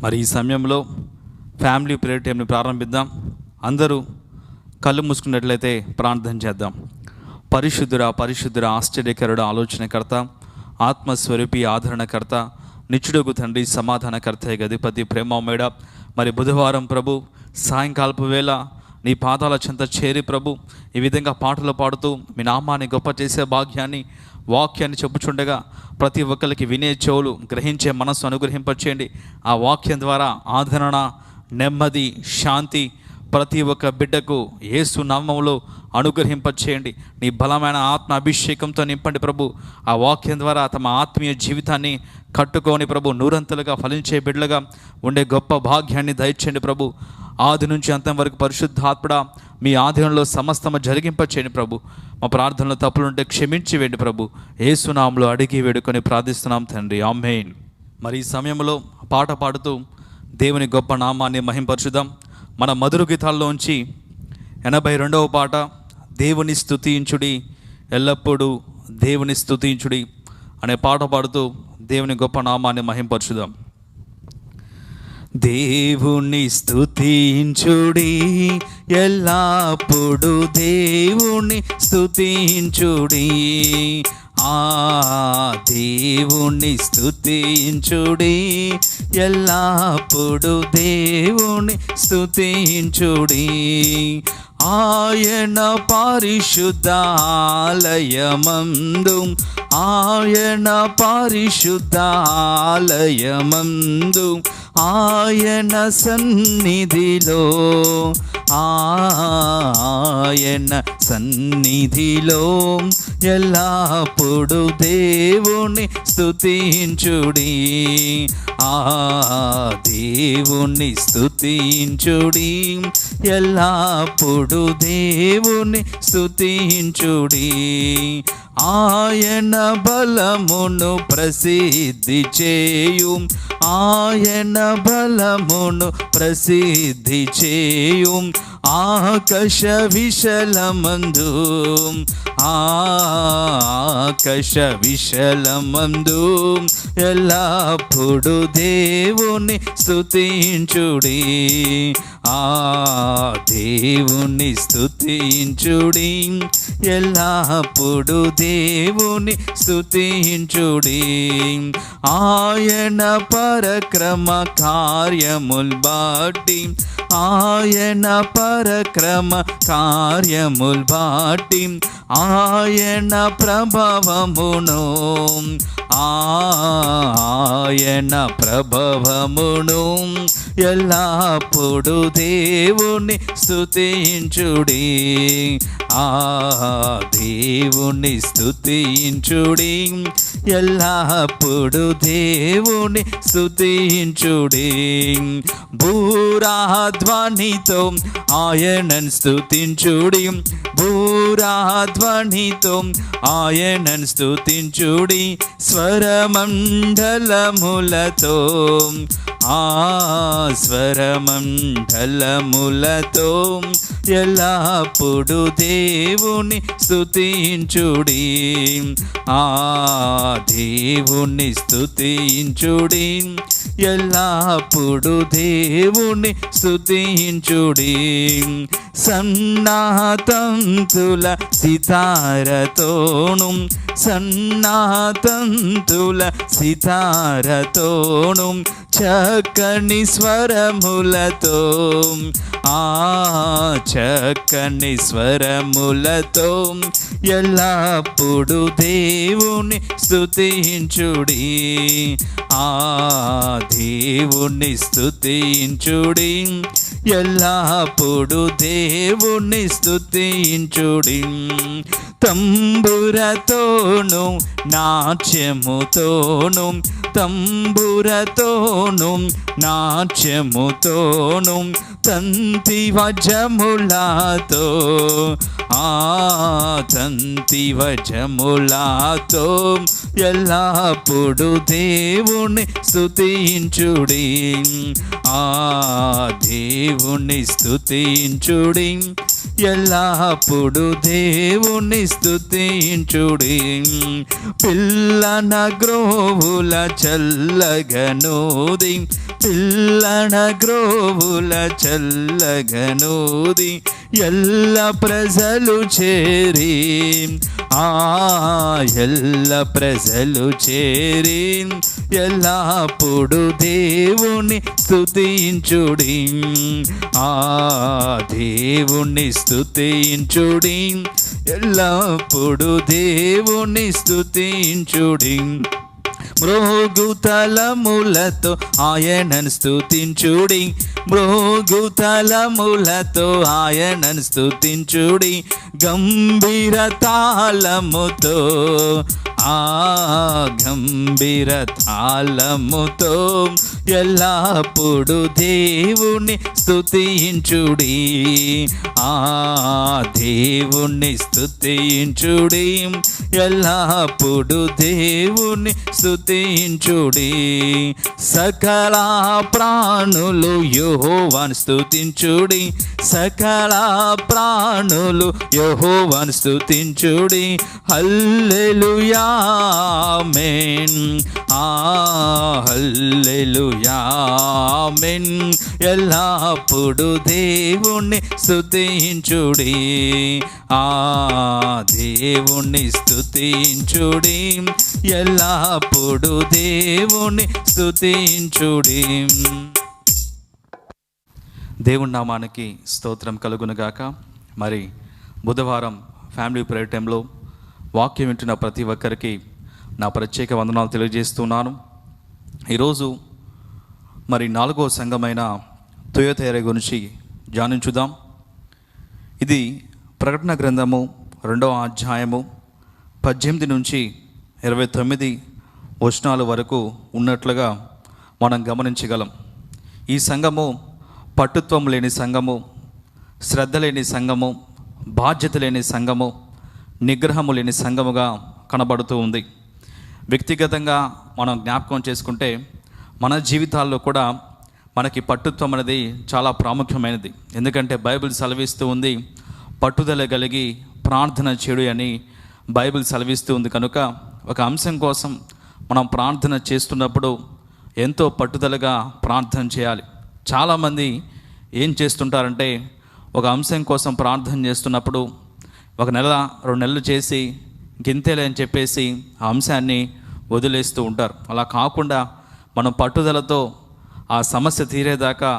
మరి ఈ సమయంలో ఫ్యామిలీ ప్రేయర్ టైంని ప్రారంభిద్దాం. అందరూ కళ్ళు మూసుకున్నట్లయితే ప్రార్థన చేద్దాం. పరిశుద్ధుడా పరిశుద్ధుడా, ఆశ్చర్యకరుడు, ఆలోచనకర్త, ఆత్మస్వరూపి, ఆదరణకర్త, నిత్యుడగు తండ్రి, సమాధానకర్త, గదిపతి, ప్రేమమేడ, మరి బుధవారం ప్రభు సాయంకాలపు వేళ నీ పాదాల చెంత చేరి ప్రభు ఈ విధంగా పాటలు పాడుతూ మీ నామాన్ని గొప్ప చేసే భాగ్యాన్ని, వాక్యాన్ని చెప్పుచుండగా ప్రతి ఒక్కరికి వినే చెవులు, గ్రహించే మనస్సు అనుగ్రహింపచేయండి. ఆ వాక్యం ద్వారా ఆదరణ, నెమ్మది, శాంతి ప్రతి ఒక్క బిడ్డకు యేసు నామములో అనుగ్రహింపచేయండి. నీ బలమైన ఆత్మ అభిషేకంతో నింపండి ప్రభు. ఆ వాక్యం ద్వారా తమ ఆత్మీయ జీవితాన్ని కట్టుకొని ప్రభు నూరంతలుగా ఫలించే బిడ్డలుగా ఉండే గొప్ప భాగ్యాన్ని దయచేయండి ప్రభు. ఆది నుంచి అంతం వరకు పరిశుద్ధాత్ముడా మీ ఆధీనంలో సమస్తము జరిగింపచేయండి ప్రభు. మా ప్రార్థనలో తప్పులుంటే క్షమించి వేయండి ప్రభు. యేసు నామములో అడిగి వేడుకొని ప్రార్థిస్తున్నాం తండ్రి, ఆమేన్. మరి ఈ సమయంలో పాట పాడుతూ దేవుని గొప్ప నామాన్ని మహింపరచుదాం. మన మధుర గీతాల్లోంచి 82వ పాట, దేవుని స్తుతించుడి, ఎల్లప్పుడూ దేవుని స్తుతించుడి అనే పాట పాడుతూ దేవుని గొప్ప నామాన్ని మహింపరచుదాం. దేవుని స్తుతించుడి, ఎల్లప్పుడు దేవుని స్తుతించుడి, దేవుని స్తుతించుడి, ఎల్లప్పుడు దేవుని స్తుతించుడి. ఆయన పరిశుద్ధాలయమందు, ఆయన పరిశుద్ధాలయమందు, ఆయన సన్నిధిలో, ఆయన సన్నిధిలో ఎల్లప్పుడు దేవుని స్తుతించుడి, దేవుని స్తుతించుడి, ఎల్లప్పుడు దేవుని స్తుతించుడి. ఆయన బలమును ప్రసిద్ధి చేయు, ఆయన బలమును ప్రసిద్ధి చేయు, ఆకాశ విశలమందు, ఆకాశ విశలమందు ఎల్లప్పుడు దేవుని స్తుతించుడి, దేవుని స్తుతించుడి, ఎల్లప్పుడు దేవుని స్తుతించుడి. ఆయన పరక్రమ కార్యముల్ బాటి, ఆయన పరక్రమ కార్యముల్ బాటి, ఆయన ప్రభావమును, ఆయన ప్రభావమును ఎల్లప్పుడు దేవుని స్తుతించుడి, దేవుని స్తుతించుడి, ఎల్లప్పుడు దేవుని స్తుతించుడి. భూరాధ్వనితో ఆయనను స్తుతించుడి, భూరాధ్వనితో ఆయనను స్తుతించుడి, స్వరమండలములతో, స్వరమండలములతో ఎల్లప్పుడు దేవుని స్తుతించుడి, దేవుని స్తుతించుడి, ఎల్లప్పుడు దేవుని స్తుతించుడి. సన్నాతంతుల సితారతోను, సన్నాతంతుల సితారతోను, చక్కని స్వరములతో, చక్కని స్వరములతో ఎల్లప్పుడు దేవుని స్తుతించుడి, దేవుని స్తుతించుడి, ఎల్లప్పుడు దేవుని స్తుతించుడి. తంబురతోను నాట్యముతోను, తంబురతోను నాట్యముతోను, తంతి వజములతో, తంతి వజములతో ఎల్లప్పుడు దేవుని స్తుతించుడి, దేవుని స్తుతించుడి, ఎల్లప్పుడు దేవుని స్తుతించుడి. పిల్లన గ్రోవుల చల్లగనోది, పిల్లన గ్రోవుల చల్లగనోది, ఎల్ల ప్రజలు చేరి ఎల్ల ప్రజలు చేరి ఎల్లప్పుడు దేవుని స్తుతించుడి. దేవుని స్తుతించుడి, ఎల్లప్పుడు దేవుని స్తుతించుడి. మృగుతలములతో ఆయనను స్తుతించుడి, మృగుతలములతో ఆయనను స్తుతించుడి. గంభీర తాళముతో గంభీర తాళముతో ఎల్లప్పుడు దేవుని స్తుతించుడి. దేవుని స్తుతించుడి, ఎల్లప్పుడు దేవుని స్తుతించుడి. సకల ప్రాణులు యెహోవాను స్తుతించుడి, సకల ప్రాణులు యెహోవాను స్తుతించుడి. హల్లెలూయా ఆమేన్, హల్లెలూయా ఆమేన్. ఎల్లప్పుడు దేవుని స్తుతించుడి, దేవుని స్తుతించుడి, ఎల్లప్పుడు దేవుని స్తుతించుడి. దేవుని నామానికి స్తోత్రం కలుగునుగాక. మరి బుధవారం ఫ్యామిలీ ప్రేయర్ టైంలో వాక్యం వింటున్న ప్రతి ఒక్కరికి నా ప్రత్యేక వందనాలు తెలియజేస్తున్నాను. ఈరోజు మరి 4వ సంఘమైన తుయతైర గురించి ధ్యానించుదాం. ఇది ప్రకటన గ్రంథము 2వ అధ్యాయము 18 నుంచి 29 వచనాల వరకు ఉన్నట్లుగా మనం గమనించగలం. ఈ సంఘము పట్టుత్వం లేని సంఘము, శ్రద్ధ లేని సంఘము, బాధ్యత లేని సంఘము, నిగ్రహము లేని సంఘముగా కనబడుతూ ఉంది. వ్యక్తిగతంగా మనం జ్ఞాపకం చేసుకుంటే మన జీవితాల్లో కూడా మనకి పట్టుత్వం అనేది చాలా ప్రాముఖ్యమైనది. ఎందుకంటే బైబిల్ సెలవిస్తూ ఉంది, పట్టుదల కలిగి ప్రార్థన చేడు అని బైబిల్ సెలవిస్తూ ఉంది. కనుక ఒక అంశం కోసం మనం ప్రార్థన చేస్తున్నప్పుడు ఎంతో పట్టుదలగా ప్రార్థన చేయాలి. చాలామంది ఏం చేస్తుంటారంటే ఒక అంశం కోసం ప్రార్థన చేస్తున్నప్పుడు 1 నెల 2 నెలలు చేసి గింతేలే అని చెప్పేసి ఆ అంశాన్ని వదిలేస్తూ ఉంటారు. అలా కాకుండా మనం పట్టుదలతో ఆ సమస్య తీరేదాకా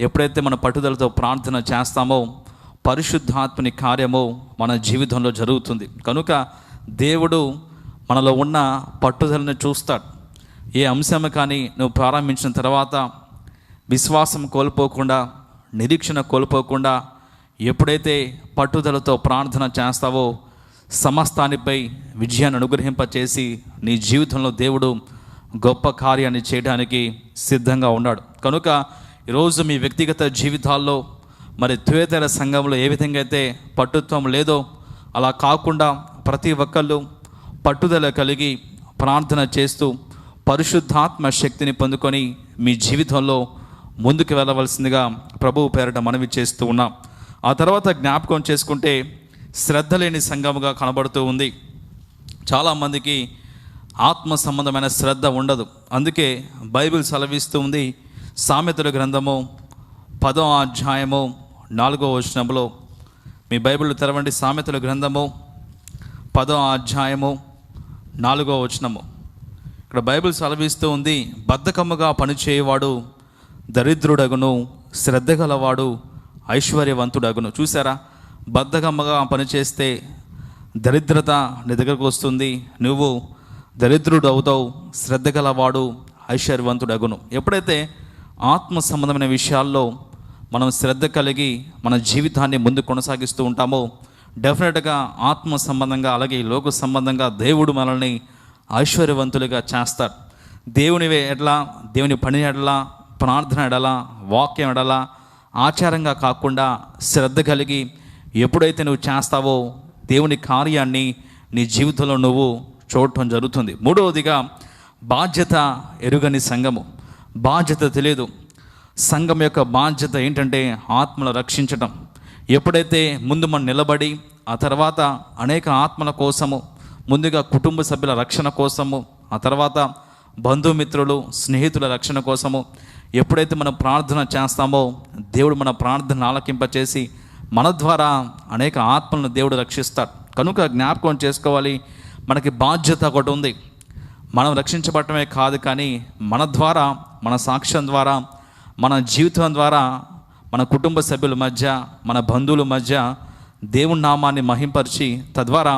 ఎప్పుడైతే మన పట్టుదలతో ప్రార్థన చేస్తామో పరిశుద్ధాత్మని కార్యము మన జీవితంలో జరుగుతుంది. కనుక దేవుడు మనలో ఉన్న పట్టుదలను చూస్తాడు. ఏ అంశం కానీ నువ్వు ప్రారంభించిన తర్వాత విశ్వాసం కోల్పోకుండా, నిరీక్షణ కోల్పోకుండా ఎప్పుడైతే పట్టుదలతో ప్రార్థన చేస్తావో సమస్తానిపై విజయాన్ని అనుగ్రహింపచేసి నీ జీవితంలో దేవుడు గొప్ప కార్యాన్ని చేయడానికి సిద్ధంగా ఉన్నాడు. కనుక ఈరోజు మీ వ్యక్తిగత జీవితాల్లో మరి తుయతైర సంఘంలో ఏ విధంగా అయితే పట్టుత్వం లేదో అలా కాకుండా ప్రతి ఒక్కళ్ళు పట్టుదల కలిగి ప్రార్థన చేస్తూ పరిశుద్ధాత్మ శక్తిని పొందుకొని మీ జీవితంలో ముందుకు వెళ్ళవలసిందిగా ప్రభువు పేరట మనవి చేస్తూ ఉన్నాం. ఆ తర్వాత జ్ఞాపకం చేసుకుంటే శ్రద్ధ లేని సంఘముగా కనబడుతూ ఉంది. చాలామందికి ఆత్మ సంబంధమైన శ్రద్ధ ఉండదు. అందుకే బైబిల్ సెలవిస్తూ ఉంది. సామెతల గ్రంథము 10వ అధ్యాయము 4వ వచనంలో, మీ బైబిల్ తెరవండి. సామెతల గ్రంథము 10వ అధ్యాయము 4వ వచనము. ఇక్కడ బైబిల్ సెలవిస్తూ ఉంది, బద్ధకముగా పనిచేయవాడు దరిద్రుడగును, శ్రద్ధ గలవాడు ఐశ్వర్యవంతుడగును. చూసారా, బద్ధకముగా పనిచేస్తే దరిద్రత నీ దగ్గరకు వస్తుంది, నువ్వు దరిద్రుడు అవుతావు. శ్రద్ధ గలవాడు ఐశ్వర్యవంతుడగును. ఎప్పుడైతే ఆత్మ సంబంధమైన విషయాల్లో మనం శ్రద్ధ కలిగి మన జీవితాన్ని ముందు కొనసాగిస్తూ ఉంటామో డెఫినెట్గా ఆత్మ సంబంధంగా అలాగే లోక సంబంధంగా దేవుడు మనల్ని ఐశ్వర్యవంతులుగా చేస్తాడు. దేవుని ఎడలా, దేవుని పని ఎడలా, ప్రార్థన ఎడలా, వాక్యం ఎడలా ఆచారంగా కాకుండా శ్రద్ధ కలిగి ఎప్పుడైతే నువ్వు చేస్తావో దేవుని కార్యాన్ని నీ జీవితంలో నువ్వు చూడటం జరుగుతుంది. 3వదిగా బాధ్యత ఎరుగని సంఘము. బాధ్యత తెలియదు. సంఘం యొక్క బాధ్యత ఏంటంటే ఆత్మను రక్షించటం. ఎప్పుడైతే ముందు మనం నిలబడి ఆ తర్వాత అనేక ఆత్మల కోసము, ముందుగా కుటుంబ సభ్యుల రక్షణ కోసము, ఆ తర్వాత బంధుమిత్రులు స్నేహితుల రక్షణ కోసము ఎప్పుడైతే మనం ప్రార్థన చేస్తామో దేవుడు మన ప్రార్థన ఆలకింపచేసి మన ద్వారా అనేక ఆత్మలను దేవుడు రక్షిస్తాడు. కనుక జ్ఞాపకం చేసుకోవాలి, మనకి బాధ్యత ఒకటి ఉంది. మనం రక్షించబడటమే కాదు, కానీ మన ద్వారా, మన సాక్ష్యం ద్వారా, మన జీవితం ద్వారా మన కుటుంబ సభ్యుల మధ్య, మన బంధువుల మధ్య దేవుని నామాన్ని మహింపరిచి తద్వారా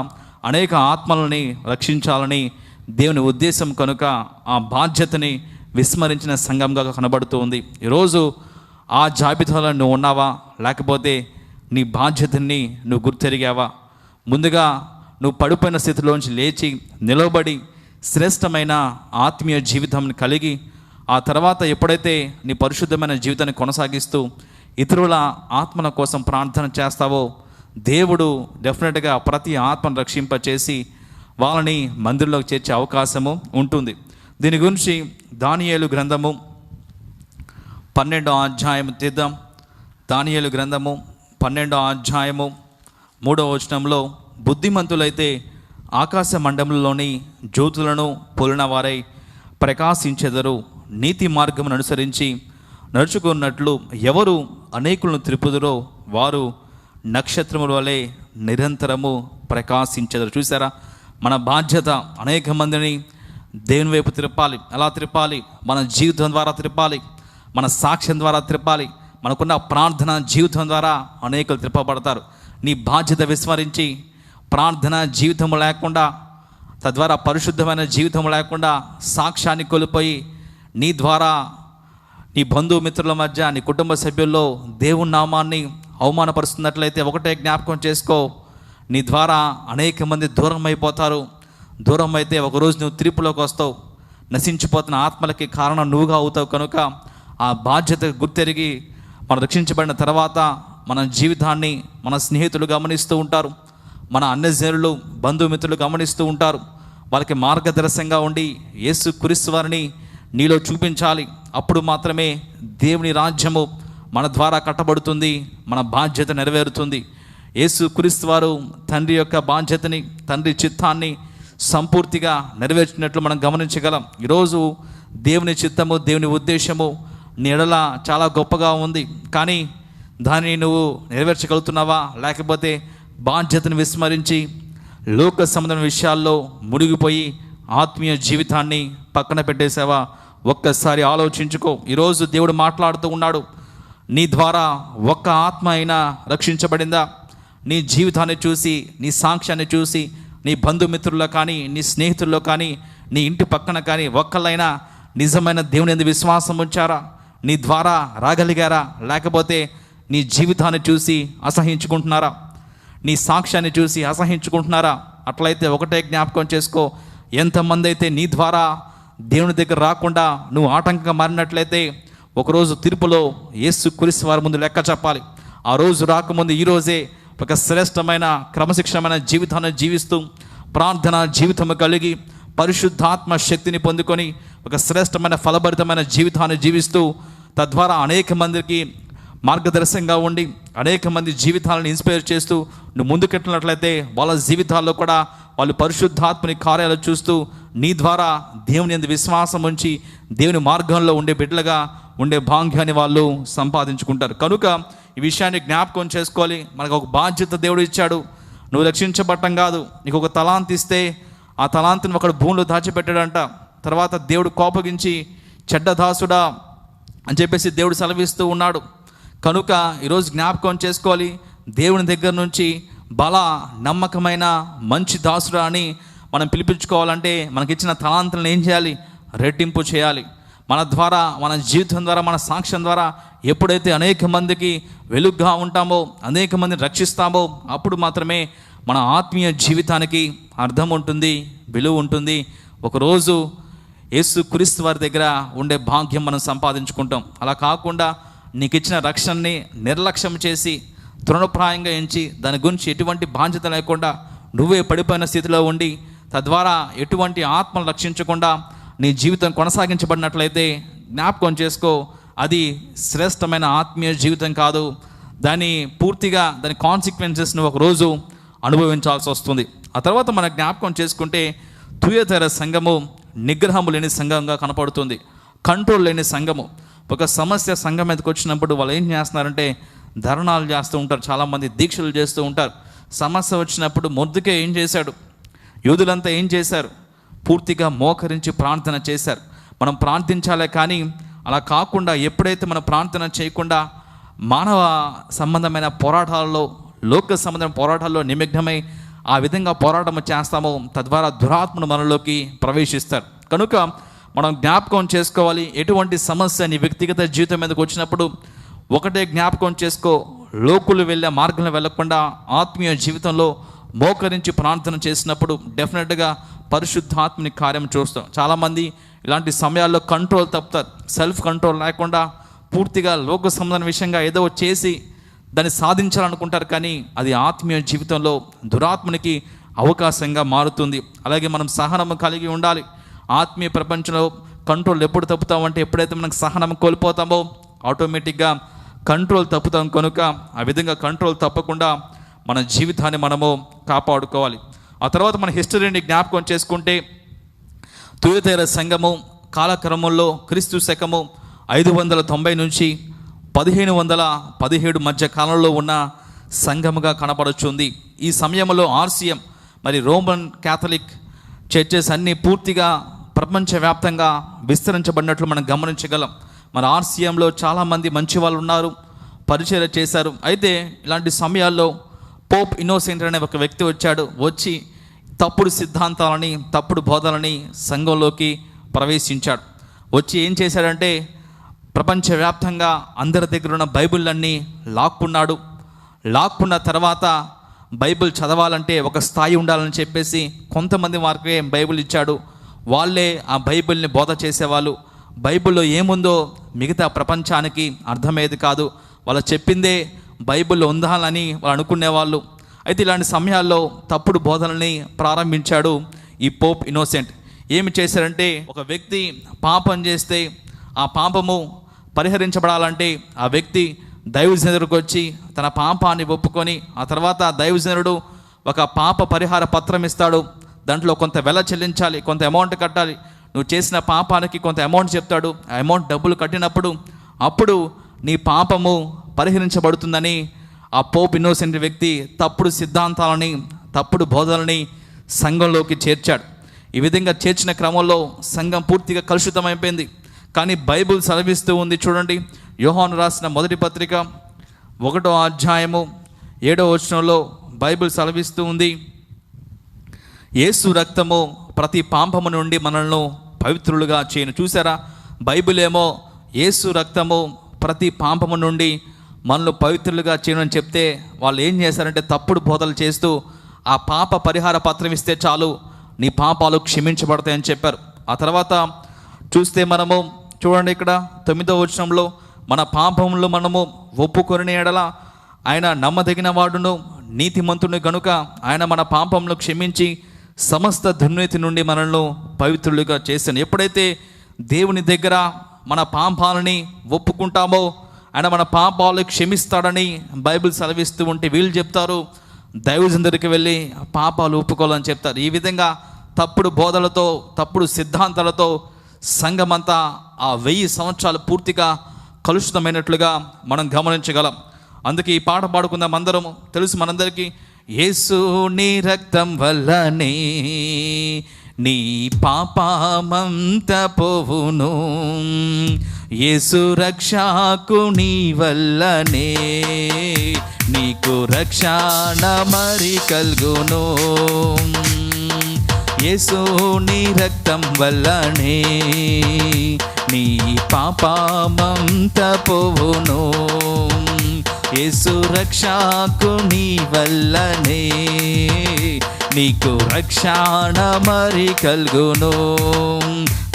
అనేక ఆత్మలని రక్షించాలని దేవుని ఉద్దేశం. కనుక ఆ బాధ్యతని విస్మరించిన సంఘంగా కనబడుతూ ఉంది. ఈరోజు ఆ జాబితాలో నువ్వు ఉన్నావా? లేకపోతే నీ బాధ్యతని నువ్వు గుర్తెరిగావా? ముందుగా నువ్వు పడిపోయిన స్థితిలోంచి లేచి నిలబడి శ్రేష్టమైన ఆత్మీయ జీవితం కలిగి ఆ తర్వాత ఎప్పుడైతే నీ పరిశుద్ధమైన జీవితాన్ని కొనసాగిస్తూ ఇతరుల ఆత్మల కోసం ప్రార్థన చేస్తావో దేవుడు డెఫినెట్గా ప్రతి ఆత్మను రక్షింపచేసి వాళ్ళని మందిరంలోకి చేర్చే అవకాశము ఉంటుంది. దీని గురించి దానియేలు గ్రంథము 12వ అధ్యాయం తీద్దాం. దానియేలు గ్రంథము 12వ అధ్యాయము 3వ వచనంలో, బుద్ధిమంతులైతే ఆకాశ మండలంలోని జ్యోతులను పోలిన వారై ప్రకాశించెదరు, నీతి మార్గమును అనుసరించి నడుచుకున్నట్లు ఎవరు అనేకులను త్రిపుదురో వారు నక్షత్రముల వలె నిరంతరము ప్రకాశించెదరు. చూసారా, మన బాధ్యత అనేక మందిని దేవుని వైపు త్రిప్పాలి. ఎలా త్రిప్పాలి? మన జీవితం ద్వారా త్రిప్పాలి, మన సాక్ష్యం ద్వారా త్రిప్పాలి, మనకున్న ప్రార్థన జీవితం ద్వారా అనేకులు త్రిప్పబడతారు. నీ బాధ్యత విస్మరించి ప్రార్థన జీవితం లేకుండా, తద్వారా పరిశుద్ధమైన జీవితం లేకుండా సాక్ష్యాన్ని కోల్పోయి నీ ద్వారా నీ బంధుమిత్రుల మధ్య, నీ కుటుంబ సభ్యుల్లో దేవుని నామాన్ని అవమానపరుస్తున్నట్లయితే ఒకటే జ్ఞాపకం చేసుకో, నీ ద్వారా అనేక మంది దూరం అయిపోతారు. దూరం అయితే ఒకరోజు నువ్వు తీర్పులోకి వస్తావు. నశించిపోతున్న ఆత్మలకి కారణం నువ్వుగా అవుతావు. కనుక ఆ బాధ్యత గుర్తెరిగి మనం రక్షించబడిన తర్వాత మన జీవితాన్ని మన స్నేహితులు గమనిస్తూ ఉంటారు, మన అన్యజనులు బంధుమిత్రులు గమనిస్తూ ఉంటారు. వాళ్ళకి మార్గదర్శకంగా ఉండి యేసు క్రీస్తు వారిని నీలో చూపించాలి. అప్పుడు మాత్రమే దేవుని రాజ్యము మన ద్వారా కట్టబడుతుంది, మన బాధ్యత నెరవేరుతుంది. యేసు క్రీస్తు వారు తండ్రి యొక్క బాధ్యతని, తండ్రి చిత్తాన్ని సంపూర్తిగా నెరవేర్చినట్లు మనం గమనించగలం. ఈరోజు దేవుని చిత్తము, దేవుని ఉద్దేశము నీ ఎడల చాలా గొప్పగా ఉంది, కానీ దానిని నువ్వు నెరవేర్చగలుగుతున్నావా? లేకపోతే బాధ్యతను విస్మరించి లోక సంబంధమైన విషయాల్లో మునిగిపోయి ఆత్మీయ జీవితాన్ని పక్కన పెట్టేసావా? ఒక్కసారి ఆలోచించుకో. ఈరోజు దేవుడు మాట్లాడుతూ ఉన్నాడు, నీ ద్వారా ఒక్క ఆత్మ అయినా రక్షించబడిందా? నీ జీవితాన్ని చూసి, నీ సాక్ష్యాన్ని చూసి, నీ బంధుమిత్రుల్లో కానీ, నీ స్నేహితుల్లో కానీ, నీ ఇంటి పక్కన కానీ ఒక్కళ్ళైనా నిజమైన దేవుని యందు విశ్వాసం ఉంచారా? నీ ద్వారా రాగలిగారా? లేకపోతే నీ జీవితాన్ని చూసి అసహించుకుంటున్నారా? నీ సాక్ష్యాన్ని చూసి అసహించుకుంటున్నారా? అట్లయితే ఒకటే జ్ఞాపకం చేసుకో, ఎంతమంది అయితే నీ ద్వారా దేవుని దగ్గర రాకుండా నువ్వు ఆటంకంగా మారినట్లయితే ఒకరోజు తీర్పులో యేసు క్రీస్తు వారి ముందు లెక్క చెప్పాలి. ఆ రోజు రాకముందు ఈరోజే ఒక శ్రేష్టమైన క్రమశిక్షణమైన జీవితాన్ని జీవిస్తూ, ప్రార్థన జీవితము కలిగి, పరిశుద్ధాత్మ శక్తిని పొందుకొని ఒక శ్రేష్టమైన ఫలభరితమైన జీవితాన్ని జీవిస్తూ, తద్వారా అనేక మందికి మార్గదర్శకంగా ఉండి అనేక మంది జీవితాలను ఇన్స్పైర్ చేస్తూ నువ్వు ముందుకెట్టినట్లయితే వాళ్ళ జీవితాల్లో కూడా వాళ్ళు పరిశుద్ధాత్మని కార్యాలు చూస్తూ నీ ద్వారా దేవుని యందు విశ్వాసం ఉంచి దేవుని మార్గంలో ఉండే బిడ్డలుగా ఉండే భాగ్యాన్ని వాళ్ళు సంపాదించుకుంటారు. కనుక ఈ విషయాన్ని జ్ఞాపకం చేసుకోవాలి. మనకు ఒక బాధ్యత దేవుడు ఇచ్చాడు. నువ్వు రక్షించబట్టం కాదు, నీకు ఒక తలాంత్ ఇస్తే ఆ తలాంతుని ఒకడు భూమిలో దాచిపెట్టాడంట. తర్వాత దేవుడు కోపగించి చెడ్డ దాసుడా అని చెప్పేసి దేవుడు సెలవిస్తూ ఉన్నాడు. కనుక ఈరోజు జ్ఞాపకం చేసుకోవాలి, దేవుని దగ్గర నుంచి బల నమ్మకమైన మంచి దాసుడా అని మనం పిలిపించుకోవాలంటే మనకిచ్చిన తలాంతులను ఏం చేయాలి? రెట్టింపు చేయాలి. మన ద్వారా, మన జీవితం ద్వారా, మన సాక్ష్యం ద్వారా ఎప్పుడైతే అనేక మందికి వెలుగుగా ఉంటామో, అనేక మందిని రక్షిస్తామో, అప్పుడు మాత్రమే మన ఆత్మీయ జీవితానికి అర్థం ఉంటుంది, విలువ ఉంటుంది. ఒకరోజు యేసు క్రీస్తు వారి దగ్గర ఉండే భాగ్యం మనం సంపాదించుకుంటాం. అలా కాకుండా నీకు ఇచ్చిన రక్షణని నిర్లక్ష్యం చేసి తృణప్రాయంగా ఎంచి దాని గురించి ఎటువంటి బాధ్యత లేకుండా నువ్వే పడిపోయిన స్థితిలో ఉండి తద్వారా ఎటువంటి ఆత్మను రక్షించకుండా నీ జీవితం కొనసాగించబడినట్లయితే జ్ఞాపకం చేసుకో, అది శ్రేష్టమైన ఆత్మీయ జీవితం కాదు. దాని పూర్తిగా దాని కాన్సిక్వెన్సెస్ని ఒకరోజు అనుభవించాల్సి వస్తుంది. ఆ తర్వాత మన జ్ఞాపకం చేసుకుంటే తుయతైర సంఘము నిగ్రహము లేని సంఘంగా కనపడుతుంది, కంట్రోల్ లేని సంఘము. ఒక సమస్య సంఘం మీదకి వచ్చినప్పుడు వాళ్ళు ఏం చేస్తున్నారంటే ధర్నాలు చేస్తూ ఉంటారు, చాలామంది దీక్షలు చేస్తూ ఉంటారు. సమస్య వచ్చినప్పుడు మొద్దుకే ఏం చేశాడు, యూదులంతా ఏం చేశారు, పూర్తిగా మోకరించి ప్రార్థన చేశారు. మనం ప్రార్థించాలే, కానీ అలా కాకుండా ఎప్పుడైతే మనం ప్రార్థన చేయకుండా మానవ సంబంధమైన పోరాటాల్లో, లోక సంబంధమైన పోరాటాల్లో నిమగ్నమై ఆ విధంగా పోరాటం చేస్తామో తద్వారా దురాత్మను మనలోకి ప్రవేశిస్తారు. కనుక మనం జ్ఞాపకం చేసుకోవాలి, ఎటువంటి సమస్య నీ వ్యక్తిగత జీవితం మీదకి వచ్చినప్పుడు ఒకటే జ్ఞాపకం చేసుకో, లోకులు వెళ్ళే మార్గంలో వెళ్ళకుండా ఆత్మీయ జీవితంలో మోకరించి ప్రార్థన చేసినప్పుడు డెఫినెట్గా పరిశుద్ధాత్మని కార్యం చూస్తాం. చాలామంది ఇలాంటి సమయాల్లో కంట్రోల్ తప్పుతారు, సెల్ఫ్ కంట్రోల్ లేకుండా పూర్తిగా లోక సంబంధమైన విషయంగా ఏదో చేసి దాన్ని సాధించాలనుకుంటారు, కానీ అది ఆత్మీయ జీవితంలో దురాత్మనికి అవకాశంగా మారుతుంది. అలాగే మనం సహనము కలిగి ఉండాలి. ఆత్మీయ ప్రపంచంలో కంట్రోల్ ఎప్పుడు తప్పుతామంటే ఎప్పుడైతే మనకు సహనం కోల్పోతామో ఆటోమేటిక్గా కంట్రోల్ తప్పుతాం. కనుక ఆ విధంగా కంట్రోల్ తప్పకుండా మన జీవితాన్ని మనము కాపాడుకోవాలి. ఆ తర్వాత మన హిస్టరీని జ్ఞాపకం చేసుకుంటే తుయతైర సంఘము కాలక్రమంలో క్రీస్తు శకము 590 నుంచి 1517 మధ్య కాలంలో ఉన్న సంఘముగా కనపడుచుంది. ఈ సమయంలో ఆర్సిఎం మరి రోమన్ క్యాథలిక్ చర్చెస్ అన్నీ పూర్తిగా ప్రపంచవ్యాప్తంగా విస్తరించబడినట్లు మనం గమనించగలం. మన ఆర్సిఎంలో చాలామంది మంచి వాళ్ళు ఉన్నారు, పరిచయం చేశారు. అయితే ఇలాంటి సమయాల్లో పోప్ ఇన్నోసెంట్ అనే ఒక వ్యక్తి వచ్చి తప్పుడు సిద్ధాంతాలని, తప్పుడు బోధనని సంఘంలోకి ప్రవేశించాడు. వచ్చి ఏం చేశాడంటే ప్రపంచవ్యాప్తంగా అందరి దగ్గర ఉన్న బైబిళ్ళన్నీ లాక్కున్న తర్వాత బైబిల్ చదవాలంటే ఒక స్థాయి ఉండాలని చెప్పేసి కొంతమంది వారికి బైబిల్ ఇచ్చాడు. వాళ్ళే ఆ బైబిల్ని బోధ చేసేవాళ్ళు. బైబిల్లో ఏముందో మిగతా ప్రపంచానికి అర్థమయ్యేది కాదు, వాళ్ళు చెప్పిందే బైబిల్లో ఉండాలని వాళ్ళు అనుకునేవాళ్ళు. అయితే ఇలాంటి సమయాల్లో తప్పుడు బోధనల్ని ప్రారంభించాడు ఈ పోప్ ఇన్నోసెంట్. ఏమి చేశారంటే ఒక వ్యక్తి పాపం చేస్తే ఆ పాపము పరిహరించబడాలంటే ఆ వ్యక్తి దైవజనుడికి వచ్చి తన పాపాన్ని ఒప్పుకొని ఆ తర్వాత దైవజనుడు ఒక పాప పరిహార పత్రం ఇస్తాడు. దాంట్లో కొంత వెల చెల్లించాలి, కొంత అమౌంట్ కట్టాలి. నువ్వు చేసిన పాపానికి కొంత అమౌంట్ చెప్తాడు. ఆ అమౌంట్ డబ్బులు కట్టినప్పుడు అప్పుడు నీ పాపము పరిహరించబడుతుందని ఆ పోప్ ఇన్నోసెంట్ వ్యక్తి తప్పుడు సిద్ధాంతాలని, తప్పుడు బోధనని సంఘంలోకి చేర్చాడు. ఈ విధంగా చేర్చిన క్రమంలో సంఘం పూర్తిగా కలుషితమైపోయింది. కానీ బైబిల్ సెలవిస్తూ ఉంది, చూడండి, యోహాను రాసిన మొదటి పత్రిక 1వ అధ్యాయము 7వ వచనంలో బైబిల్ సెలవిస్తూ ఉంది, యేసు రక్తము ప్రతి పాపము నుండి మనల్ని పవిత్రులుగా చేయను. చూసారా, బైబిల్ ఏమో యేసు రక్తము ప్రతి పాపము నుండి మనల్ని పవిత్రులుగా చేయమని చెప్తే వాళ్ళు ఏం చేశారంటే తప్పుడు బోధలు చేస్తూ ఆ పాప పరిహార పత్రం ఇస్తే చాలు నీ పాపాలు క్షమించబడతాయని చెప్పారు. ఆ తర్వాత చూస్తే మనము చూడండి, ఇక్కడ 9వ వచనంలో మన పాపములు మనము ఒప్పుకొనిన ఎడల ఆయన నమ్మదగిన వాడును నీతిమంతుని గనుక ఆయన మన పాపములను క్షమించి సమస్త దుర్నీతి నుండి మనల్ని పవిత్రులుగా చేశాను. ఎప్పుడైతే దేవుని దగ్గర మన పాపాలని ఒప్పుకుంటామో ఆయన మన పాపాలు క్షమిస్తాడని బైబిల్ సెలవిస్తూ ఉంటే వీళ్ళు చెప్తారు దైవజనుడికి వెళ్ళి పాపాలు ఒప్పుకోవాలని చెప్తారు. ఈ విధంగా తప్పుడు బోధలతో, తప్పుడు సిద్ధాంతాలతో సంఘమంతా ఆ 1000 సంవత్సరాలు పూర్తిగా కలుషితమైనట్లుగా మనం గమనించగలం. అందుకే ఈ పాట పాడుకుందాం అందరము. తెలుసు మనందరికీ, యేసు నీ రక్తం వల్లనే నీ పాపమంత పోవును, యేసు రక్షకు నీ వల్లనే నీకు రక్షణ మరి కల్గును, యేసు నీ రక్తం వల్లనే నీ పాపమంత పోవును, యేసు రక్షకు నీ వల్లనే నీకు రక్షణ మరి కల్గును.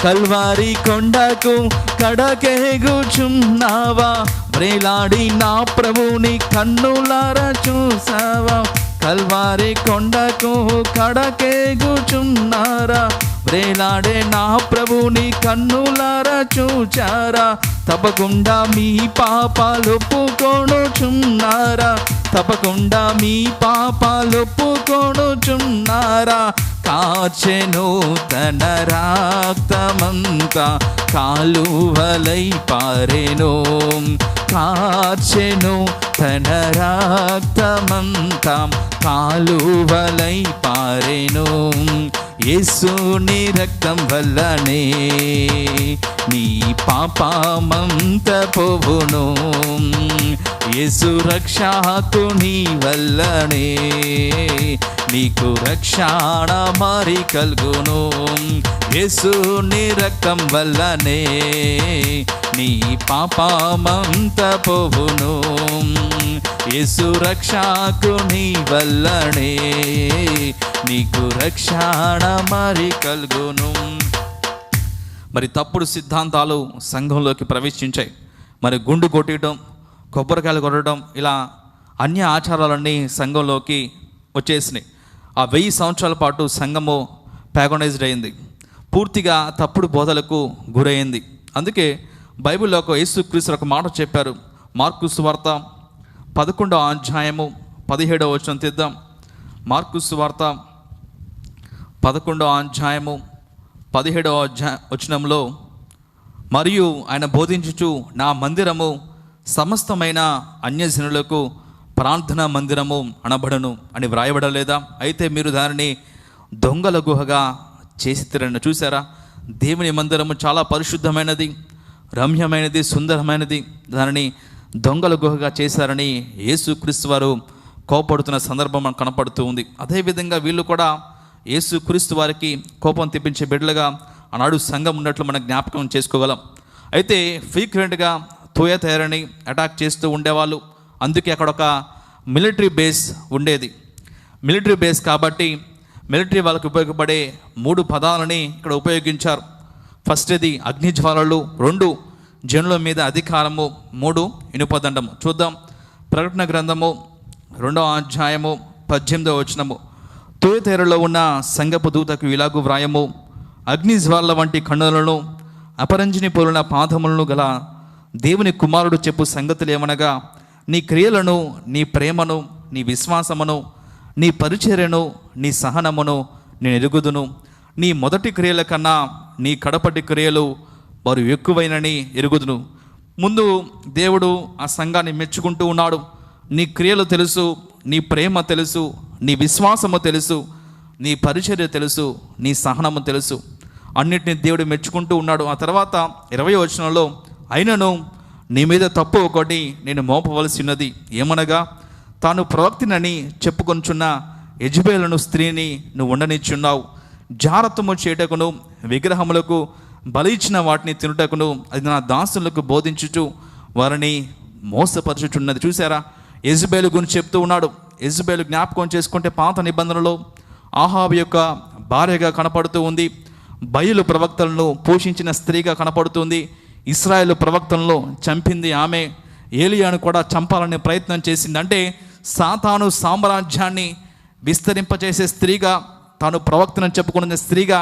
కల్వారి కొండకు కడకేగుచున్నావా, వ్రేలాడి నా ప్రభుని కన్నులారా చూసావా, కల్వారి కొండకు కడకేగుచున్నారా, ప్రేలాడే నా ప్రభుని కన్నులారా చూచారా, తప్పకుండా మీ పాపాలు ఒప్పుకొనుచున్నారా, తప్పకుండా మీ పాపాలు ఒప్పుకొనుచున్నారా. కాచెను తన రక్తమంతా కాలువలై పారెను, కాచెను తన రక్తమంతా కాలువలై పారెను. యేసుని రక్తం వల్లనే నీ పాపమంత పోవును, యేసు రక్షకుని వల్లనే నీకు రక్షణ మరి కలుగును. యేసుని రక్తం వల్లనే నీ పాపమంత పోవును, యేసు రక్షకుని వల్లనే నీకు రక్షణ మరి కలుగును. మరి తప్పుడు సిద్ధాంతాలు సంఘంలోకి ప్రవేశించాయి. మరి గుండు కొట్టడం, కొబ్బరికాయలు కొట్టడం, ఇలా అన్య ఆచారాలన్నీ సంఘంలోకి వచ్చేసినాయి. ఆ 1000 సంవత్సరాల పాటు సంఘము ప్యాగనైజ్డ్ అయింది, పూర్తిగా తప్పుడు బోధలకు గురైంది. అందుకే బైబిల్లో ఒక యేసుక్రీస్తు ఒక మాట చెప్పారు. మార్కు సువార్త 11వ అధ్యాయము 17వ వచనం తీద్దాం. మార్కు సువార్త 11వ అధ్యాయము 17వ వచనంలో, మరియు ఆయన బోధించుచు నా మందిరము సమస్తమైన అన్యజనులకు ప్రార్థనా మందిరము అనబడను అని వ్రాయబడలేదా? అయితే మీరు దానిని దొంగల గుహగా చేసి తిరండి. చూసారా, దేవుని మందిరము చాలా పరిశుద్ధమైనది, రమ్యమైనది, సుందరమైనది, దానిని దొంగల గుహగా చేశారని యేసుక్రీస్తు వారు కోపడుతున్న సందర్భం మనకు కనపడుతూ ఉంది. అదేవిధంగా వీళ్ళు కూడా యేసుక్రీస్తు వారికి కోపం తెప్పించే బిడ్డలుగా ఆనాడు సంఘం ఉన్నట్లు మనం జ్ఞాపకం చేసుకోగలం. అయితే ఫ్రీక్వెంట్గా తోయతేరని అటాక్ చేస్తూ ఉండేవాళ్ళు. అందుకే అక్కడ ఒక మిలిటరీ బేస్ ఉండేది. మిలిటరీ బేస్ కాబట్టి మిలిటరీ వాళ్ళకి ఉపయోగపడే 3 పదాలని ఇక్కడ ఉపయోగించారు. ఫస్ట్ ఇది అగ్నిజ్వాలలు, 2 జనుల మీద అధికారము, 3 ఇనుపదండము. చూద్దాం. ప్రకటన గ్రంథము 2వ అధ్యాయము 18వ వచనము. తోయతేరలో ఉన్న సంఘపు దూతకు ఇలాగు వ్రాయము, అగ్నిజ్వాల వంటి కన్నులను అపరంజిని పోలిన పాదములను గల దేవుని కుమారుడు చెప్పు సంగతులు ఏమనగా, నీ క్రియలను, నీ ప్రేమను, నీ విశ్వాసమును, నీ పరిచర్యను, నీ సహనమును నేను ఎరుగుదును. నీ మొదటి క్రియల కన్నా నీ కడపటి క్రియలు వారు ఎక్కువైనని ఎరుగుదును. ముందు దేవుడు ఆ సంఘాన్ని మెచ్చుకుంటూ ఉన్నాడు. నీ క్రియలు తెలుసు, నీ ప్రేమ తెలుసు, నీ విశ్వాసము తెలుసు, నీ పరిచర్య తెలుసు, నీ సహనము తెలుసు, అన్నిటిని దేవుడు మెచ్చుకుంటూ ఉన్నాడు. ఆ తర్వాత 20వ వచనంలో, అయినను నీ మీద తప్పు ఒకటి నేను మోపవలసి ఉన్నది, ఏమనగా తాను ప్రవక్తినని చెప్పుకొనుచున్న యెజబెలను స్త్రీని నువ్వు ఉండనిచ్చున్నావు. జారత్వము చేయుటకును విగ్రహములకు బలి ఇచ్చిన వాటిని తినుటకును అది నా దాసులకు బోధించుచు వారిని మోసపరచుచున్నది. చూసారా, యెజబెలు గురించి చెప్తూ ఉన్నాడు. యెజబెలు జ్ఞాపకం చేసుకుంటే పాత నిబంధనలో ఆహాబు యొక్క భార్యగా కనపడుతూ ఉంది. బయలు ప్రవక్తలను పోషించిన స్త్రీగా కనపడుతుంది. ఇశ్రాయేలు ప్రవక్తలను చంపింది ఆమె. ఏలియాను కూడా చంపాలనే ప్రయత్నం చేసింది. అంటే సాతాను సామ్రాజ్యాన్ని విస్తరింపచేసే స్త్రీగా, తాను ప్రవక్తను చెప్పుకున్న స్త్రీగా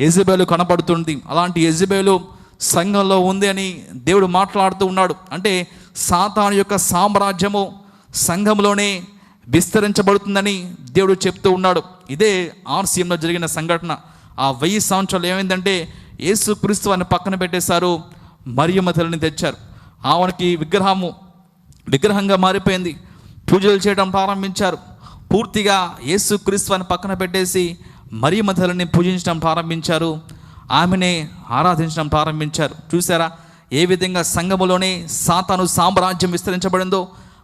యెజబెలు కనపడుతుంది. అలాంటి యెజబెలు సంఘంలో ఉంది అని దేవుడు మాట్లాడుతూ ఉన్నాడు. అంటే సాతాను యొక్క సామ్రాజ్యము సంఘంలోనే విస్తరించబడుతుందని దేవుడు చెప్తూ ఉన్నాడు. ఇదే RCMలో జరిగిన సంఘటన. ఆ 1000 సంవత్సరాలు ఏమైందంటే యేసుక్రీస్తు వారిని పక్కన పెట్టేశారు, మరియమ్మ తల్లిని తెచ్చారు. ఆమెకి విగ్రహంగా మారిపోయింది. పూజలు చేయడం ప్రారంభించారు. పూర్తిగా యేసుక్రీస్తు వారిని పక్కన పెట్టేసి మరియమ్మ తల్లిని పూజించడం ప్రారంభించారు, ఆమెనే ఆరాధించడం ప్రారంభించారు. చూసారా ఏ విధంగా సంఘములోనే సాతాను సామ్రాజ్యం విస్తరించబడిందో,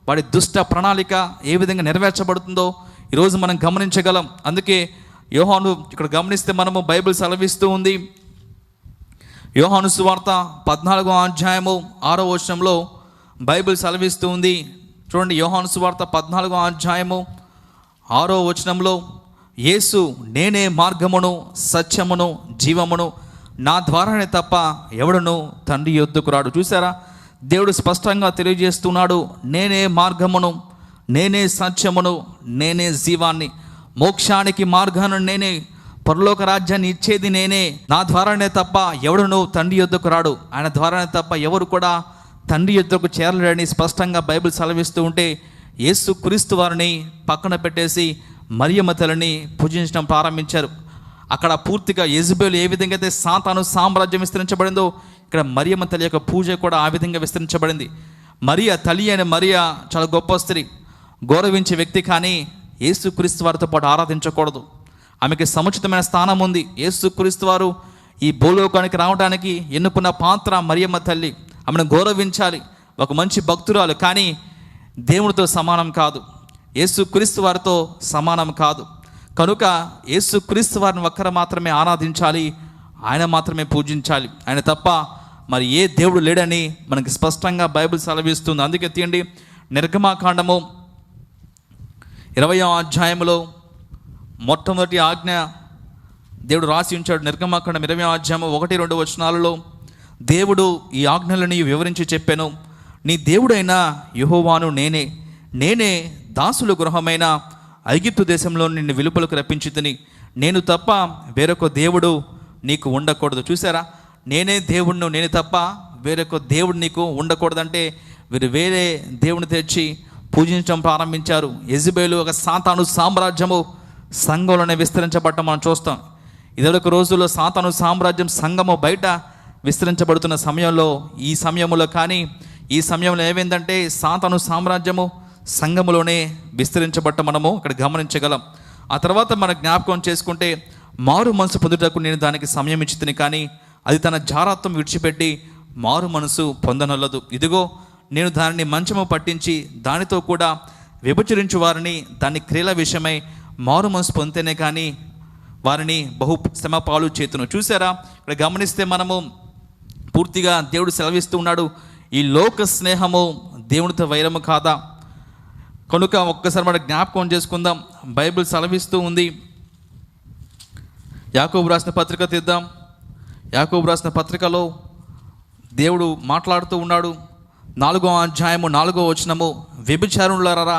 వాడి దుష్ట ప్రణాళిక ఏ విధంగా నెరవేర్చబడుతుందో ఈరోజు మనం గమనించగలం. అందుకే యోహాను ఇక్కడ గమనిస్తే మనము బైబిల్ సెలవిస్తూ ఉంది. యోహాను సువార్త 14వ అధ్యాయము 6వ వచనంలో బైబిల్ సెలవిస్తూ ఉంది. చూడండి, యోహాను సువార్త 14వ అధ్యాయము 6వ వచనంలో, యేసు నేనే మార్గమును సత్యమును జీవమును, నా ద్వారానే తప్ప ఎవడును తండ్రి యొద్దకు రాడు. చూసారా, దేవుడు స్పష్టంగా తెలియజేస్తున్నాడు, నేనే మార్గమును, నేనే సత్యమును, నేనే జీవాన్ని, మోక్షానికి మార్గాన్ని నేనే, పరలోక రాజ్యాన్ని ఇచ్చేది నేనే, నా ద్వారానే తప్ప ఎవడును తండ్రి యొద్దకు రాడు, ఆయన ద్వారానే తప్ప ఎవరు కూడా తండ్రి యొద్దకు చేరలేడని స్పష్టంగా బైబిల్ సెలవిస్తూ ఉంటే, యేసు క్రీస్తు వారిని పక్కన పెట్టేసి మరియమ్మ తల్లిని పూజించడం ప్రారంభించారు. అక్కడ పూర్తిగా యెజబెలు ఏ విధంగా అయితే సాతాను సామ్రాజ్యం విస్తరించబడిందో, ఇక్కడ మరియమ్మ తల్లి యొక్క పూజ కూడా ఆ విధంగా విస్తరించబడింది. మరియ తల్లి అయిన మరియ చాలా గొప్ప స్త్రీ, గౌరవించే వ్యక్తి, కానీ యేసు క్రీస్తు వారితో పాటు ఆరాధించకూడదు. ఆమెకి సముచితమైన స్థానం ఉంది. యేసు క్రీస్తు వారు ఈ భూలోకానికి రావడానికి ఎన్నుకున్న పాత్ర మరియమ్మ తల్లి. ఆమెను గౌరవించాలి, ఒక మంచి భక్తురాలు, కానీ దేవునితో సమానం కాదు, యేసు క్రీస్తు వారితో సమానం కాదు. కనుక యేసు క్రీస్తు వారిని ఒక్కరు మాత్రమే ఆరాధించాలి, ఆయన మాత్రమే పూజించాలి, ఆయన తప్ప మరి ఏ దేవుడు లేడని మనకి స్పష్టంగా బైబిల్ సెలవిస్తుంది. అందుకే తీయండి, నిర్గమాకాండము 20వ అధ్యాయంలో మొట్టమొదటి ఆజ్ఞ దేవుడు రాసి ఉంచాడు. నిర్గమాకాండం 20వ అధ్యాయం 1-2 వచనాలలో దేవుడు ఈ ఆజ్ఞలని వివరించి చెప్పాను. నీ దేవుడైన యెహోవాను నేనే దాసుల గృహమైన ఐగుప్తు దేశంలో నిన్ను వెలుపలకు రప్పించితిని, నేను తప్ప వేరొక దేవుడు నీకు ఉండకూడదు. చూసారా, నేనే దేవుడును, నేను తప్ప వేరొక దేవుడు నీకు ఉండకూడదంటే వీరు వేరే దేవుని తెచ్చి పూజించడం ప్రారంభించారు. యెజబెలు ఒక సాతాను సామ్రాజ్యము సంఘంలోనే విస్తరించబడటం మనం చూస్తాం. ఇదొక రోజుల్లో సాతాను సామ్రాజ్యం సంఘము బయట విస్తరించబడుతున్న సమయంలో, ఈ సమయంలో ఏమైందంటే సాతాను సామ్రాజ్యము సంఘములోనే విస్తరించబడటం మనము ఇక్కడ గమనించగలం. ఆ తర్వాత మన జ్ఞాపకం చేసుకుంటే, మారు మనసు పొందుటకు నేను దానికి సమయం ఇచ్చితిని, కానీ అది తన జారత్వం విడిచిపెట్టి మారు మనసు పొందనొల్లదు. ఇదిగో నేను దానిని మంచము పట్టించి దానితో కూడా వ్యభిచరించు వారిని దాని క్రియల విషయమై మారు మనసు పొందితేనే కానీ వారిని బహు శ్రమ పాలు చేతును. చూసారా, ఇక్కడ గమనిస్తే మనము పూర్తిగా దేవుడు సెలవిస్తూ ఉన్నాడు, ఈ లోక స్నేహము దేవునితో వైరము కాదా. కనుక ఒక్కసారి మనం జ్ఞాపకం చేసుకుందాం. బైబిల్ సెలవిస్తూ ఉంది, యాకోబు రాసిన పత్రిక తీద్దాం. యాకోబు రాసిన పత్రికలో దేవుడు మాట్లాడుతూ ఉన్నాడు. 4వ అధ్యాయము 4వ వచనము, వ్యభిచారులారా,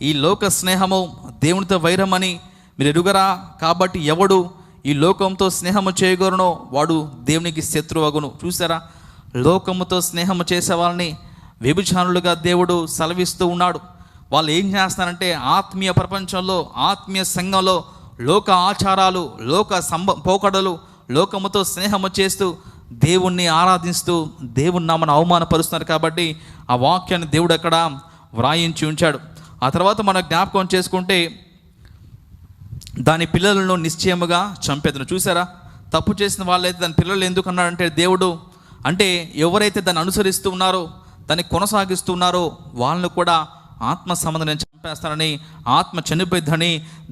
ఈ లోక స్నేహము దేవునితో వైరమని మీరు ఎరుగరా, కాబట్టి ఎవడు ఈ లోకంతో స్నేహము చేయగలనో వాడు దేవునికి శత్రువగును. చూసారా, లోకముతో స్నేహము చేసే వాళ్ళని వ్యభిచారులుగా దేవుడు సెలవిస్తూ ఉన్నాడు. వాళ్ళు ఏం చేస్తారంటే ఆత్మీయ ప్రపంచంలో, ఆత్మీయ సంఘంలో లోక ఆచారాలు, లోక పోకడలు, లోకముతో స్నేహము చేస్తూ దేవుణ్ణి ఆరాధిస్తూ దేవుని నామను అవమానపరుస్తున్నారు. కాబట్టి ఆ వాక్యాన్ని దేవుడు అక్కడ వ్రాయించి ఉంచాడు. ఆ తర్వాత మనం జ్ఞాపకం చేసుకుంటే, దాని పిల్లలను నిశ్చయముగా చంపేదను. చూసారా, తప్పు చేసిన వాళ్ళైతే దాని పిల్లలు ఎందుకు అన్నాడంటే దేవుడు, అంటే ఎవరైతే దాన్ని అనుసరిస్తూ ఉన్నారో, దాన్ని కొనసాగిస్తూ ఉన్నారో వాళ్ళను కూడా ఆత్మ సంబంధం చంపేస్తానని, ఆత్మ చనిపోయిద్దని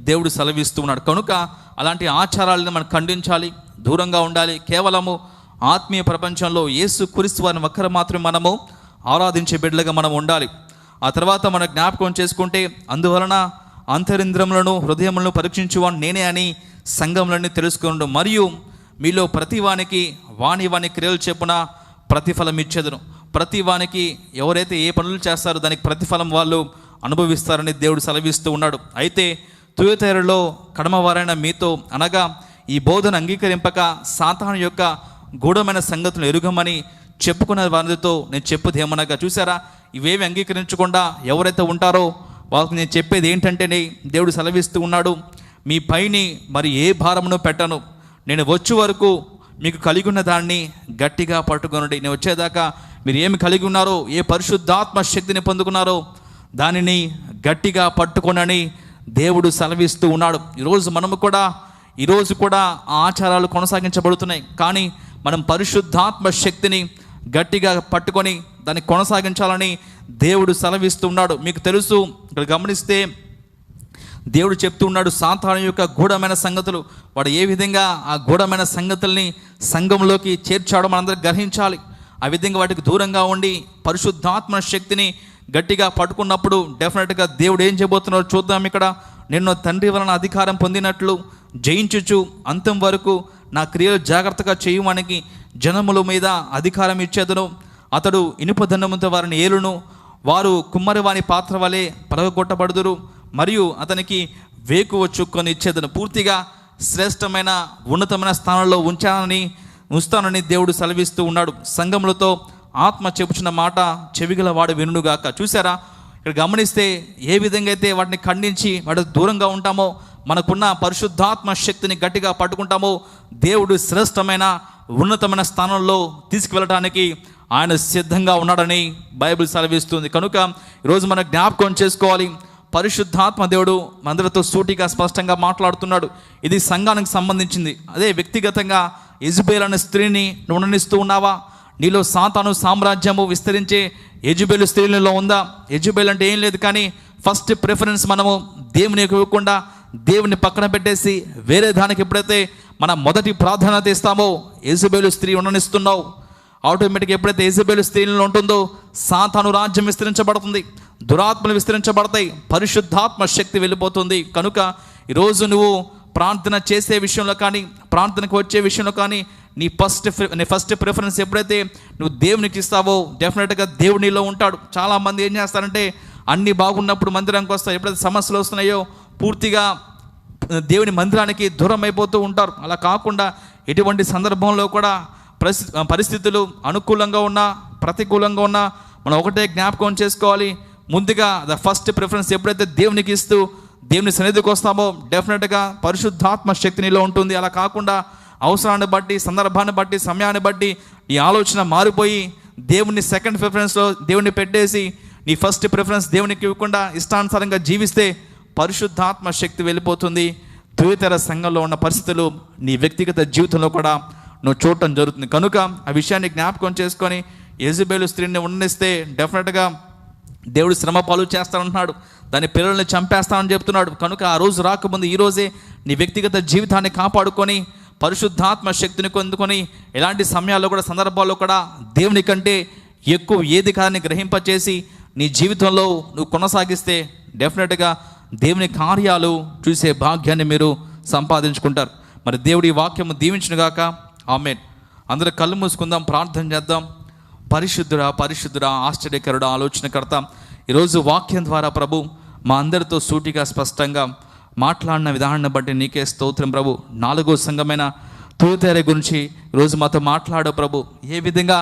దేవుడు సెలవిస్తూ ఉన్నాడు. కనుక అలాంటి ఆచారాలను మనం ఖండించాలి, దూరంగా ఉండాలి. కేవలము ఆత్మీయ ప్రపంచంలో యేసు క్రీస్తు వారిని ఒక్కరు మాత్రమే మనము ఆరాధించే బిడ్డలుగా మనం ఉండాలి. ఆ తర్వాత మనం జ్ఞాపకం చేసుకుంటే, అందువలన అంతరింద్రములను హృదయములను పరీక్షించువాడు నేనే అని సంఘములన్నీ తెలుసుకున్నాడు, మరియు మీలో ప్రతి వానికి వాని క్రియలు చెప్పున ప్రతిఫలం ఇచ్చేదను. ప్రతి వానికి ఎవరైతే ఏ పనులు చేస్తారో దానికి ప్రతిఫలం వాళ్ళు అనుభవిస్తారని దేవుడు సెలవిస్తూ ఉన్నాడు. అయితే తుయతైరులో కడమవారైన మీతో, అనగా ఈ బోధన అంగీకరింపక సాతాను యొక్క గూఢమైన సంగతులు ఎరుగమని చెప్పుకున్న వారితో నేను చెప్పేది ఏమనగా, చూసారా, ఇవేవి అంగీకరించకుండా ఎవరైతే ఉంటారో వాళ్ళకి నేను చెప్పేది ఏంటంటే, దేవుడు సెలవిస్తూ ఉన్నాడు, మీ పైని మరి ఏ భారమును పెట్టను, నేను వచ్చే వరకు మీకు కలిగి ఉన్న దాన్ని గట్టిగా పట్టుకొనండి. నేను వచ్చేదాకా మీరు ఏమి కలిగి ఉన్నారో, ఏ పరిశుద్ధాత్మ శక్తిని పొందుకున్నారో దానిని గట్టిగా పట్టుకొనని దేవుడు సెలవిస్తూ ఉన్నాడు. ఈరోజు కూడా ఆ ఆచారాలు కొనసాగించబడుతున్నాయి, కానీ మనం పరిశుద్ధాత్మ శక్తిని గట్టిగా పట్టుకొని దాన్ని కొనసాగించాలని దేవుడు సెలవిస్తూ ఉన్నాడు. మీకు తెలుసు, ఇక్కడ గమనిస్తే దేవుడు చెప్తూ ఉన్నాడు, సాతాను యొక్క గూఢమైన సంగతులు, వాడు ఏ విధంగా ఆ గూఢమైన సంగతుల్ని సంఘంలోకి చేర్చాడో మనందరం గ్రహించాలి. ఆ విధంగా వాటికి దూరంగా ఉండి పరిశుద్ధాత్మ శక్తిని గట్టిగా పట్టుకున్నప్పుడు డెఫినెట్గా దేవుడు ఏం చేయబోతున్నారో చూద్దాం. ఇక్కడ నేను తండ్రి వలన అధికారం పొందినట్లు జయించుచు అంతం వరకు నా క్రియలు జాగ్రత్తగా చేయడానికి జనముల మీద అధికారం ఇచ్చేదను. అతడు ఇనుప దండముతో వారిని ఏలును, వారు కుమ్మరి వాని పాత్ర వలె పలగొట్టబడుదురు, మరియు అతనికి వేకువ చుక్కని ఇచ్చేదను. పూర్తిగా శ్రేష్టమైన ఉన్నతమైన స్థానంలో ఉంచుతానని దేవుడు సెలవిస్తూ ఉన్నాడు. సంఘములతో ఆత్మ చెప్పుచున్న మాట చెవిగల వాడు వినుగాక. చూసారా, ఇక్కడ గమనిస్తే ఏ విధంగా అయితే వాటిని ఖండించి వాటి దూరంగా ఉంటామో, మనకున్న పరిశుద్ధాత్మ శక్తిని గట్టిగా పట్టుకుంటామో, దేవుడు శ్రేష్టమైన ఉన్నతమైన స్థానంలో తీసుకువెళ్ళడానికి ఆయన సిద్ధంగా ఉన్నాడని బైబిల్ సెలవిస్తుంది. కనుక ఈరోజు మనం జ్ఞాపకం చేసుకోవాలి, పరిశుద్ధాత్మ దేవుడు అందరితో సూటిగా స్పష్టంగా మాట్లాడుతున్నాడు. ఇది సంఘానికి సంబంధించింది. అదే వ్యక్తిగతంగా యెజబెల్ అనే స్త్రీని నువ్వు ఉండనిస్తూ ఉన్నావా? నీలో సాతాను సామ్రాజ్యము విస్తరించే యెజబెల్ స్త్రీలలో ఉందా? యెజబెల్ అంటే ఏం లేదు, కానీ ఫస్ట్ ప్రిఫరెన్స్ మనము దేవుని ఇవ్వకుండా దేవుని పక్కన పెట్టేసి వేరే దానికి ఎప్పుడైతే మన మొదటి ప్రాధాన్యత ఇస్తామో, యెజబెల్ స్త్రీ ఉండనిస్తున్నావు. ఆటోమేటిక్గా ఎప్పుడైతే యెజబెల్ స్త్రీలలో ఉంటుందో సాతాను రాజ్యం విస్తరించబడుతుంది, దురాత్మలు విస్తరించబడతాయి, పరిశుద్ధాత్మ శక్తి వెళ్ళిపోతుంది. కనుక ఈరోజు నువ్వు ప్రార్థన చేసే విషయంలో కానీ, ప్రార్థనకు వచ్చే విషయంలో కానీ నీ ఫస్ట్ ప్రిఫరెన్స్ ఎప్పుడైతే నువ్వు దేవునికి ఇస్తావో డెఫినెట్గా దేవుడు నీలో ఉంటాడు. చాలామంది ఏం చేస్తారంటే అన్నీ బాగున్నప్పుడు మందిరానికి వస్తారు, ఎప్పుడైతే సమస్యలు వస్తున్నాయో పూర్తిగా దేవుని మందిరానికి దూరం అయిపోతూ ఉంటారు. అలా కాకుండా ఎటువంటి సందర్భంలో కూడా పరిస్థితులు అనుకూలంగా ఉన్నా ప్రతికూలంగా ఉన్నా మనం ఒకటే జ్ఞాపకం చేసుకోవాలి, ముందుగా ఫస్ట్ ప్రిఫరెన్స్ ఎప్పుడైతే దేవునికి ఇస్తూ దేవుని సన్నిధికి వస్తామో డెఫినెట్గా పరిశుద్ధాత్మ శక్తి నీలో ఉంటుంది. అలా కాకుండా అవసరాన్ని బట్టి, సందర్భాన్ని బట్టి, సమయాన్ని బట్టి నీ ఆలోచన మారిపోయి దేవుని సెకండ్ ప్రిఫరెన్స్లో దేవుని పెట్టేసి నీ ఫస్ట్ ప్రిఫరెన్స్ దేవునికి ఇవ్వకుండా ఇష్టానుసారంగా జీవిస్తే పరిశుద్ధాత్మ శక్తి వెళ్ళిపోతుంది. తుయతర సంఘంలో ఉన్న పరిస్థితులు నీ వ్యక్తిగత జీవితంలో కూడా నువ్వు చూడటం జరుగుతుంది. కనుక ఆ విషయాన్ని జ్ఞాపకం చేసుకొని యెజబెల్ స్త్రీని ఉండనిస్తే డెఫినెట్గా దేవుడు శ్రమ పాలు చేస్తానంటున్నాడు, దాని పిల్లల్ని చంపేస్తానని చెప్తున్నాడు. కనుక ఆ రోజు రాకముందు ఈరోజే నీ వ్యక్తిగత జీవితాన్ని కాపాడుకొని పరిశుద్ధాత్మ శక్తిని పొందుకొని ఎలాంటి సమయాల్లో కూడా సందర్భాల్లో కూడా దేవుని కంటే ఎక్కువ ఏది కాదని గ్రహింపచేసి నీ జీవితంలో నువ్వు కొనసాగిస్తే డెఫినెట్గా దేవుని కార్యాలు చూసే భాగ్యాన్ని మీరు సంపాదించుకుంటారు. మరి దేవుడి వాక్యము దీవించునుగాక. ఆమేన్. అందరూ కళ్ళు మూసుకుందాం, ప్రార్థన చేద్దాం. పరిశుద్ధుడా ఆశ్చర్యకరుడా ఆలోచనకర్త, ఈరోజు వాక్యం ద్వారా ప్రభు మా అందరితో సూటిగా స్పష్టంగా మాట్లాడిన విధానాన్ని బట్టి నీకే స్తోత్రం ప్రభు. 4వ సంఘమైన తుయతైర గురించి ఈరోజు మాతో మాట్లాడు ప్రభు. ఏ విధంగా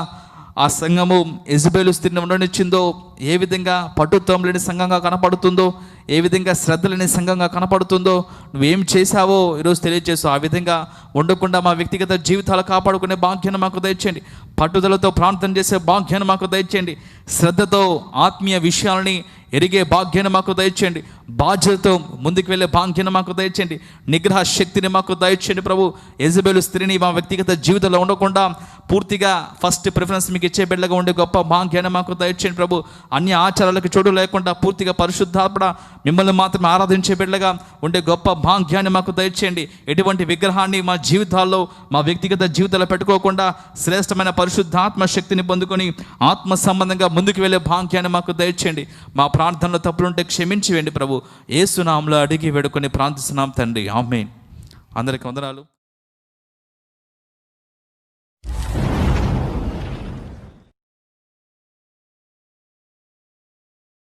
ఆ సంఘము యెజబెల్ స్త్రీని ఉండనిచ్చిందో, ఏ విధంగా పట్టుత్వం లేని సంఘంగా కనపడుతుందో, ఏ విధంగా శ్రద్ధ లేని సంఘంగా కనపడుతుందో నువ్వేం చేశావో ఈరోజు తెలియజేసావు. ఆ విధంగా ఉండకుండా మా వ్యక్తిగత జీవితాలు కాపాడుకునే భాగ్యాన్ని మాకు దయచేయండి. పట్టుదలతో ప్రార్థన చేసే భాగ్యాన్ని మాకు దయచేయండి. శ్రద్ధతో ఆత్మీయ విషయాలని ఎరిగే భాగ్యాన్ని మాకు దయచేయండి. బాధ్యతతో ముందుకు వెళ్ళే భాగ్యాన్ని మాకు దయచేయండి. నిగ్రహ శక్తిని మాకు దయచేయండి ప్రభు. యెజబెల్ స్త్రీని మా వ్యక్తిగత జీవితంలో ఉండకుండా పూర్తిగా ఫస్ట్ ప్రిఫరెన్స్ మీకు ఇచ్చే బిడ్డగా ఉండే గొప్ప భాగ్యాన్ని మాకు దయచేయండి ప్రభు. అన్య ఆచారాలకు చోటు లేకుండా పూర్తిగా పరిశుద్ధాత్మ మిమ్మల్ని మాత్రమే ఆరాధించే బిడ్డగా ఉండే గొప్ప భాగ్యాన్ని మాకు దయచేయండి. ఎటువంటి విగ్రహాన్ని మా జీవితాల్లో మా వ్యక్తిగత జీవితాల్లో పెట్టుకోకుండా శ్రేష్టమైన పరిశుద్ధాత్మ శక్తిని పొందుకొని ఆత్మ సంబంధంగా ముందుకు వెళ్ళే భాగ్యాన్ని మాకు దయచేయండి. మా ప్రార్థనలో తప్పులుంటే క్షమించి వేయండి ప్రభు. యేసు నామములో అడిగి వేడుకొని ప్రార్థిస్తున్నాం తండ్రి. ఆమేన్. అందరికీ వందనాలు.